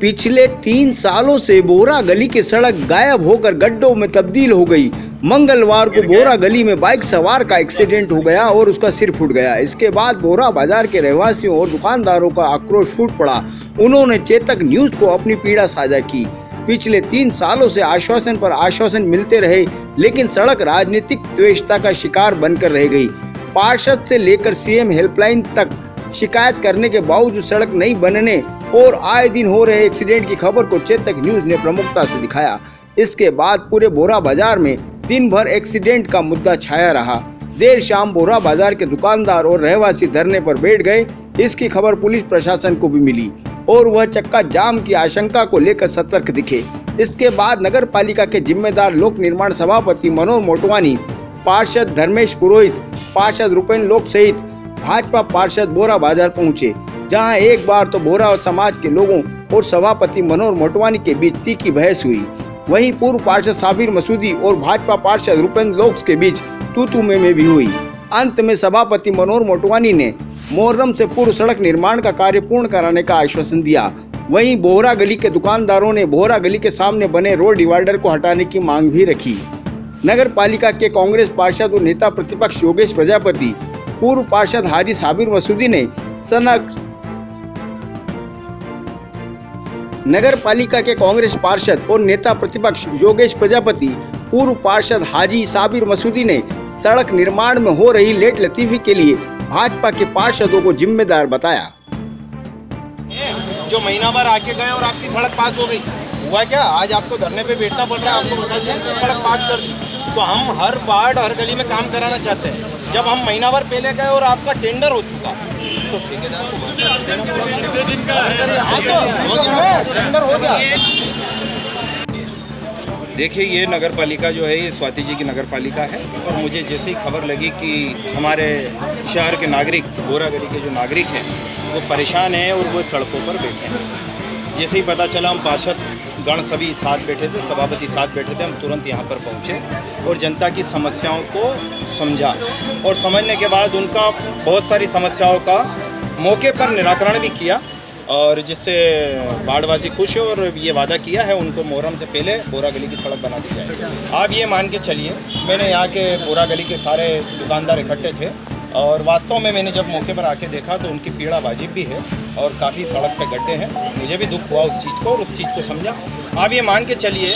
पिछले 3 सालों से बोरा गली की सड़क गायब होकर गड्ढों में तब्दील हो गई। मंगलवार को बोरा गली में बाइक सवार का एक्सीडेंट हो गया और उसका सिर फूट गया। इसके बाद बोरा बाजार के रहवासियों और दुकानदारों का आक्रोश फूट पड़ा। उन्होंने चेतक न्यूज को अपनी पीड़ा साझा की। पिछले 3 सालों से आश्वासन पर आश्वासन मिलते रहे, लेकिन सड़क राजनीतिक द्वेषता का शिकार बनकर रह गई। पार्षद से लेकर सीएम हेल्पलाइन तक शिकायत करने के बावजूद सड़क नहीं बनने और आए दिन हो रहे एक्सीडेंट की खबर को चेतक न्यूज ने प्रमुखता से दिखाया। इसके बाद पूरे बोरा बाजार में दिन भर एक्सीडेंट का मुद्दा छाया रहा। देर शाम बोरा बाजार के दुकानदार और रहवासी धरने पर बैठ गए। इसकी खबर पुलिस प्रशासन को भी मिली और वह चक्का जाम की आशंका को लेकर सतर्क दिखे। इसके बाद नगर पालिका के जिम्मेदार लोक निर्माण सभापति मनोहर मोटवानी, पार्षद धर्मेश पुरोहित, पार्षद रूपेन लोक सहित भाजपा पार्षद बोरा बाजार पहुंचे, जहां एक बार तो बोरा समाज के लोगों और सभापति मनोहर मोटवानी के बीच तीखी बहस हुई। वहीं पूर्व पार्षद साबिर मसूदी और भाजपा पार्षद रूपेन लोक्स के बीच तू में भी हुई। अंत में सभापति मनोहर मोटवानी ने मुहर्रम से पूर्व सड़क निर्माण का कार्य पूर्ण कराने का आश्वासन दिया। वहीं बोहरा गली के दुकानदारों ने बोहरा गली के सामने बने रोड डिवाइडर को हटाने की मांग भी रखी। नगर पालिका के कांग्रेस पार्षद और नेता प्रतिपक्ष योगेश प्रजापति, पूर्व पार्षद हाजी साबिर मसूदी ने नगर पालिका के कांग्रेस पार्षद और नेता प्रतिपक्ष योगेश प्रजापति, पूर्व पार्षद हाजी साबिर मसूदी ने सड़क निर्माण में हो रही लेट लतीफी के लिए भाजपा के पार्षदों को जिम्मेदार बताया। जो महीना भर आके गए और आपकी सड़क पास हो गई, हुआ क्या? आज आपको धरने पे बैठना पड़ रहा है। आपको बता दिया कि सड़क पास कर दी। तो हम हर वार्ड हर गली में काम कराना चाहते हैं। जब हम महीना भर पहले गए और आपका टेंडर हो चुका तो ठेकेदार को टेंडर हो गया। देखिए, ये नगर पालिका जो है ये स्वाति जी की नगर पालिका है और मुझे जैसे ही खबर लगी कि हमारे शहर के नागरिक, बोरा गली के जो नागरिक हैं वो परेशान हैं और वो सड़कों पर बैठे हैं, जैसे ही पता चला हम पार्षद गण सभी साथ बैठे थे, सभापति साथ बैठे थे, हम तुरंत यहाँ पर पहुँचे और जनता की समस्याओं को समझा और समझने के बाद उनका बहुत सारी समस्याओं का मौके पर निराकरण भी किया और जिससे वार्डवासी खुश है और ये वादा किया है उनको मुहर्रम से पहले बोरा गली की सड़क बना दी जाए। आप ये मान के चलिए, मैंने यहाँ के बोरा गली के सारे दुकानदार इकट्ठे थे और वास्तव में मैंने जब मौके पर आके देखा तो उनकी पीड़ा वाजिब भी है और काफ़ी सड़क पे गड्ढे हैं। मुझे भी दुख हुआ उस चीज़ को और उस चीज़ को समझा। आप ये मान के चलिए,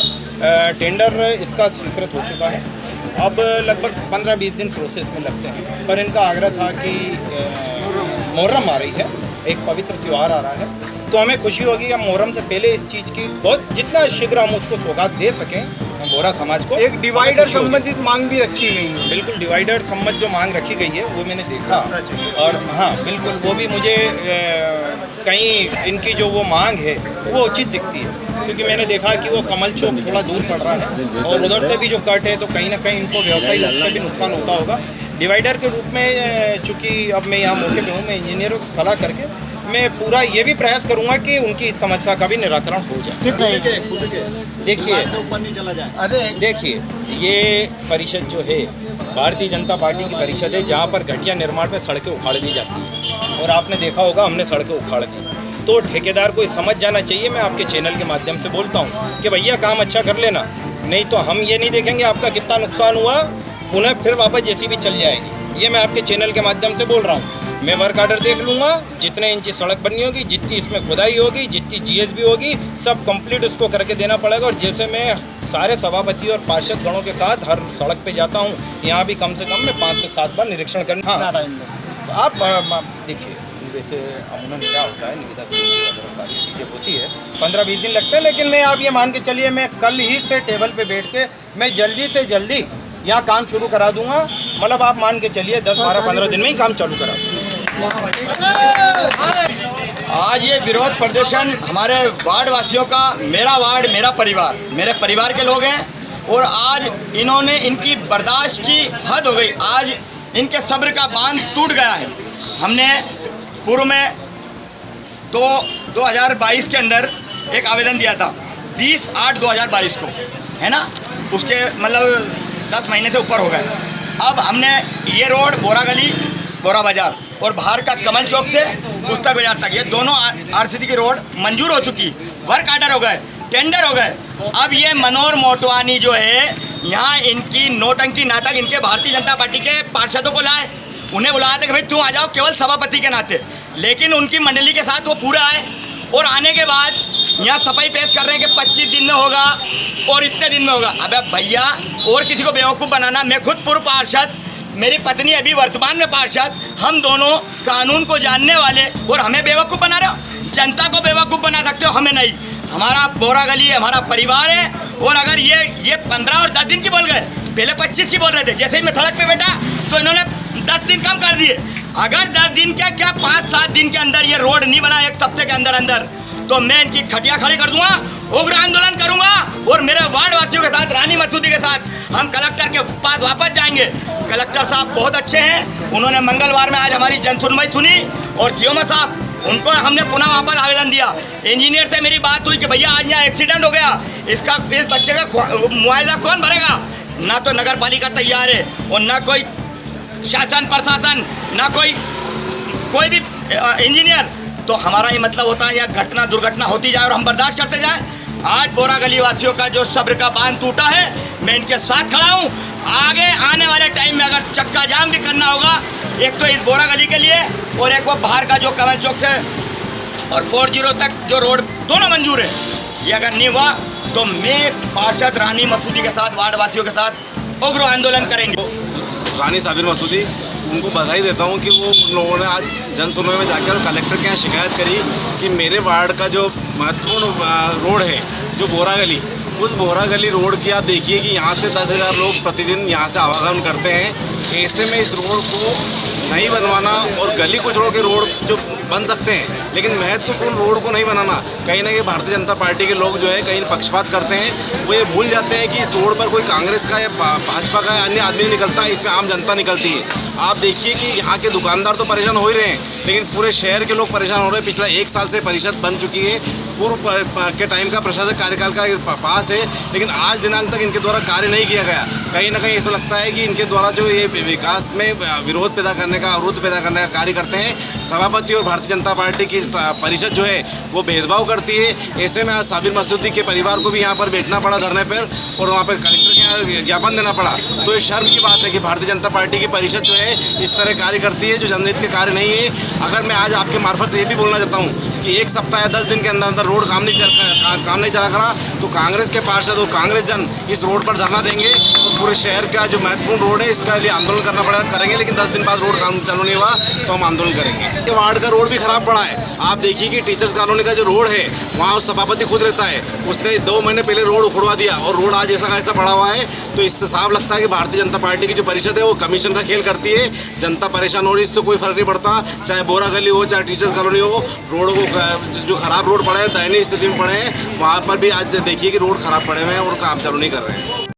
टेंडर इसका स्वीकृत हो चुका है। अब लगभग 15-20 दिन प्रोसेस में लगते हैं, पर इनका आग्रह था कि मुहर्रम आ रही है, एक पवित्र त्यौहार आ रहा है, तो हमें खुशी होगी हम मुहर्रम से पहले इस चीज़ की बहुत जितना शीघ्र हम उसको सौगात दे सकें बोरा समाज को। एक डिवाइडर संबंधित मांग भी रखी गई है। बिल्कुल, डिवाइडर संबंध जो मांग रखी गई है वो मैंने देखा और हाँ बिल्कुल, वो भी मुझे कहीं इनकी जो वो मांग है वो उचित दिखती है, क्योंकि मैंने देखा कि वो कमल चौक थोड़ा दूर पड़ रहा है और उधर से भी जो कट है तो कहीं ना कहीं इनको व्यवसायिक रूप से भी नुकसान होता होगा। डिवाइडर के रूप में चूँकि अब मैं यहाँ मौके पर हूँ, मैं इंजीनियरों से सलाह करके मैं पूरा ये भी प्रयास करूंगा कि उनकी इस समस्या का भी निराकरण हो जाए। देखिए, ये परिषद जो है भारतीय जनता पार्टी की परिषद है, जहाँ पर घटिया निर्माण पे सड़कें उखाड़ दी जाती हैं और आपने देखा होगा हमने सड़कें उखाड़ दी। तो ठेकेदार को समझ जाना चाहिए, मैं आपके चैनल के माध्यम से बोलता हूँ कि भैया काम अच्छा कर लेना, नहीं तो हम ये नहीं देखेंगे आपका कितना नुकसान हुआ, पुनः फिर वापस जैसी भी चल जाएगी। ये मैं आपके चैनल के माध्यम से बोल रहा हूँ। मैं वर्क आर्डर देख लूँगा, जितने इंची सड़क बननी होगी, जितनी इसमें खुदाई होगी, जितनी जीएसबी होगी, सब कंप्लीट उसको करके देना पड़ेगा। और जैसे मैं सारे सभापति और पार्षद गणों के साथ हर सड़क पे जाता हूँ, यहाँ भी कम से कम मैं 5 से 7 बार निरीक्षण करना। हाँ, तो आप देखिए, वैसे अमूमन क्या होता है, निविदा से सारी चीज़ें होती है, 15-20 दिन लगते हैं, लेकिन मैं आप ये मान के चलिए मैं कल ही से टेबल पे बैठ के मैं जल्दी से जल्दी यहाँ काम शुरू करा दूंगा। मतलब आप मान के चलिए 10-12-15 दिन में ही काम चालू करा दूँगा। आज ये विरोध प्रदर्शन हमारे वार्ड वासियों का, मेरा वार्ड मेरा परिवार, मेरे परिवार के लोग हैं और आज इन्होंने, इनकी बर्दाश्त की हद हो गई। आज इनके सब्र का बांध टूट गया है। हमने पूर्व में 2022 के अंदर एक आवेदन दिया था 20/8/2022 को, है ना, उसके मतलब 10 महीने से ऊपर हो गए। अब हमने ये रोड बोरा गली बोरा बाजार और बाहर का कमल चौक से पुस्तक बाजार तक, ये दोनों आरसीसी की रोड मंजूर हो चुकी, वर्क आर्डर हो गए, टेंडर हो गए। अब ये मनोहर मोटवानी जो है यहाँ इनकी नौटंकी नाटक, इनके भारतीय जनता पार्टी के पार्षदों को लाए, उन्हें बुलाया था कि भाई तुम आ जाओ केवल सभापति के नाते, लेकिन उनकी मंडली के साथ वो पूरा आए और आने के बाद यहाँ सफाई पेश कर रहे हैं कि 25 दिन में होगा और इतने दिन में होगा। अबे भैया, और किसी को बेवकूफ़ बनाना, मैं खुद पूर्व पार्षद, मेरी पत्नी अभी वर्तमान में पार्षद, हम दोनों कानून को जानने वाले, और हमें बेवकूफ़ बना रहे हो। जनता को बेवकूफ़ बना सकते हो, हमें नहीं। हमारा बोरा गली है, हमारा परिवार है, और अगर ये 15 और 10 दिन की बोल गए, पहले 25 की बोल रहे थे, जैसे ही मैं सड़क पे बैठा तो इन्होंने 10 दिन कम कर दिए। अगर 10 दिन क्या 5-7 दिन के अंदर ये रोड नहीं बना, एक हफ्ते के अंदर अंदर, तो मैं इनकी खटिया खड़ी कर दूंगा, उग्र आंदोलन करूंगा, और मेरे वार्ड वासियों के साथ, रानी मसूदी के साथ हम कलेक्टर के पास वापस जाएंगे। कलेक्टर साहब बहुत अच्छे हैं, उन्होंने मंगलवार में आज हमारी जन सुनवाई सुनी, और सीओम साहब उनको हमने पुनः वापस आवेदन दिया। इंजीनियर से मेरी बात हुई कि भैया आज यहाँ एक्सीडेंट हो गया, इस बच्चे का मुआवजा कौन भरेगा? ना तो नगर पालिका तैयार है, और ना कोई शासन प्रशासन, ना कोई भी इंजीनियर। तो हमारा ही मतलब होता है यहाँ घटना दुर्घटना होती जाए और हम बर्दाश्त करते जाएं। आज बोरा गली वासियों का जो सब्र का बांध टूटा है, मैं इनके साथ खड़ा हूँ। आगे आने वाले टाइम में अगर चक्का जाम भी करना होगा, एक तो इस बोरा गली के लिए, और एक वो बाहर का जो कमल चौक से और 40 तक जो रोड दोनों मंजूर है, ये अगर नहीं हुआ तो मैं पार्षद रानी मसूदी के साथ, वार्ड वासियों के साथ उग्र आंदोलन करेंगे। रानी साबिर मसूदी, उनको बधाई देता हूँ कि वो उन लोगों ने आज जन सुनवाई में जाकर कलेक्टर के यहाँ शिकायत करी कि मेरे वार्ड का जो महत्वपूर्ण रोड है, जो बोरा गली, उस बोरा गली रोड की आप देखिए कि यहाँ से 10,000 लोग प्रतिदिन यहाँ से आवागमन करते हैं। ऐसे में इस रोड को नहीं बनवाना और गली कुचड़ों के रोड जो बन सकते हैं, लेकिन महत्वपूर्ण रोड को नहीं बनाना, कहीं ना कहीं भारतीय जनता पार्टी के लोग जो है कहीं पक्षपात करते हैं। वो ये भूल जाते हैं कि इस रोड पर कोई कांग्रेस का या भाजपा का या अन्य आदमी नहीं निकलता है, इसमें आम जनता निकलती है। आप देखिए कि यहाँ के दुकानदार तो परेशान हो ही रहे हैं, लेकिन पूरे शहर के लोग परेशान हो रहे हैं। पिछला 1 साल से परिषद बन चुकी है, पूर्व के टाइम का प्रशासक कार्यकाल का पास है, लेकिन आज दिनांक तक इनके द्वारा कार्य नहीं किया गया। कहीं ना कहीं ऐसा लगता है कि इनके द्वारा जो ये विकास में विरोध पैदा करने का, अवरोध पैदा करने का कार्य करते हैं। सभापति और भारतीय जनता पार्टी की परिषद जो है वो भेदभाव करती है। ऐसे में आज साबिर मसूदी के परिवार को भी यहाँ पर बैठना पड़ा धरने पर, और वहाँ पर कलेक्टर के यहाँ ज्ञापन देना पड़ा। तो ये शर्म की बात है कि भारतीय जनता पार्टी की परिषद जो है इस तरह कार्य करती है, जो जनहित के कार्य नहीं है। अगर मैं आज आपके मार्फत से ये भी बोलना चाहता हूँ कि 1 सप्ताह या 10 दिन के अंदर अंदर रोड काम नहीं चला करा, तो कांग्रेस के पार्षद और कांग्रेस जन इस रोड पर धरना देंगे, और पूरे शहर का जो महत्वपूर्ण रोड है इसका लिए आंदोलन करना पड़ेगा, करेंगे। लेकिन 10 दिन बाद रोड काम चालू नहीं हुआ तो हम आंदोलन करेंगे। ये वार्ड का रोड भी खराब पड़ा है। आप देखिए कि टीचर्स कॉलोनी का जो रोड है, वहाँ उस सभापति खुद रहता है, उसने 2 महीने पहले रोड उखड़वा दिया, और रोड आज ऐसा कैसा पड़ा हुआ है। तो इससे साफ लगता है कि भारतीय जनता पार्टी की जो परिषद है वो कमीशन का खेल करती है। जनता परेशान हो रही है, इससे कोई फर्क नहीं पड़ता, चाहे बोरा गली हो, चाहे टीचर्स कॉलोनी हो। रोड को जो खराब रोड पड़े हैं, दयनीय स्थिति में पड़े हैं, वहाँ पर भी आज देखिए कि रोड खराब पड़े हुए हैं और काम चालू नहीं कर रहे हैं।